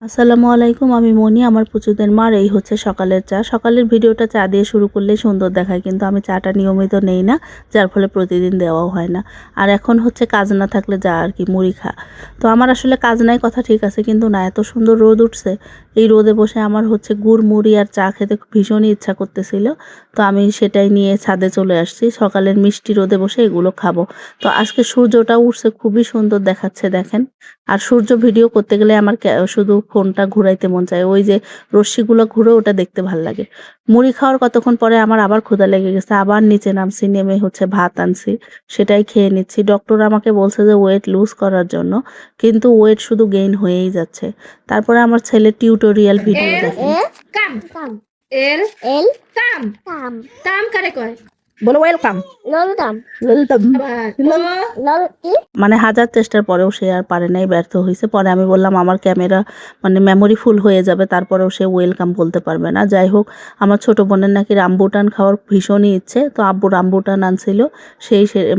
আসসালামু আলাইকুম, আমি মনি। আমার পুচুদের মার এই হচ্ছে সকালের চা। সকালের ভিডিওটা চা দিয়ে শুরু করলে সুন্দর দেখায়, কিন্তু আমি চাটা নিয়মিত নেই না, যার ফলে প্রতিদিন দেওয়াও হয় না। আর এখন হচ্ছে কাজ না থাকলে যা আর কি, মুড়ি খা। তো আমার আসলে কাজ নাই কথা ঠিক আছে, কিন্তু না, এত সুন্দর রোদ উঠছে, এই রোদে বসে আমার হচ্ছে গুড় মুড়ি আর চা খেতে ভীষণই ইচ্ছা করতেছিল। তো আমি সেটাই নিয়ে ছাদে চলে আসছি, সকালের মিষ্টি রোদে বসে এগুলো খাবো। তো আজকে সূর্যটা উঠছে, খুবই সুন্দর দেখাচ্ছে দেখেন। আর সূর্য ভিডিও করতে গেলে আমার শুধু ফোনটা ঘুরাইতে মন চায়, ওই যে রশ্মিগুলো ঘুরে ওটা দেখতে ভাল লাগে। মুড়ি খাওয়ার কতক্ষণ পরে আমার আবার ক্ষুধা লেগে গেছে, আবার নিচে নামছি, নেমে হচ্ছে ভাত আনছি, সেটাই খেয়ে নিচ্ছি। ডক্টর আমাকে বলছে যে ওয়েট লুজ করার জন্য, কিন্তু ওয়েট শুধু গেইন হয়েই যাচ্ছে। তারপরে আমার ছেলে টিউটোরিয়াল ভিডিও দেখে। কাম কাম এল এল কাম কাম কাম করে কয় বলো ওয়েলকাম। ললকাম ওয়েলকাম। লল কি মানে হাজার চেষ্টার পরেও সে আর পারে নাই, ব্যর্থ হয়েছে। পরে আমি বললাম আমার ক্যামেরা মানে মেমোরি ফুল হয়ে যাবে, তারপরেও সে ওয়েলকাম বলতে পারবে না। যাই হোক, আমার ছোট বোনের নাকি রামবুটান খাওয়ার ভীষণই ইচ্ছে, তো আব্বু রামবুটান আনছিল,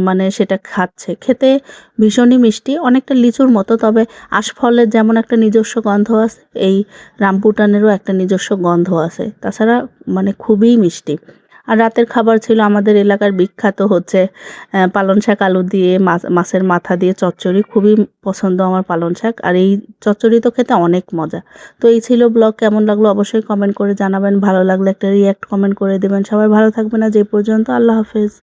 মানে সেটা খাচ্ছে। খেতে ভীষণই মিষ্টি, অনেকটা লিচুর মতো, তবে আশফলের যেমন একটা নিজস্ব গন্ধ আছে, এই রামবুটানেরও একটা নিজস্ব গন্ধ আছে। তাছাড়া মানে খুবই মিষ্টি। আর রাতের খাবার ছিল আমাদের এলাকার বিখ্যাত হচ্ছে পালং শাক আলু দিয়ে মাছের মাথা দিয়ে চচ্চড়ি। খুবই পছন্দ আমার পালং শাক, আর এই চচ্চড়ি তো খেতে অনেক মজা। তো এই ছিল ব্লগ, কেমন লাগলো অবশ্যই কমেন্ট করে জানাবেন। ভালো লাগলে একটা রিয়্যাক্ট কমেন্ট করে দেবেন। সবাই ভালো থাকবেন, আজ এই পর্যন্ত। আল্লাহ হাফেজ।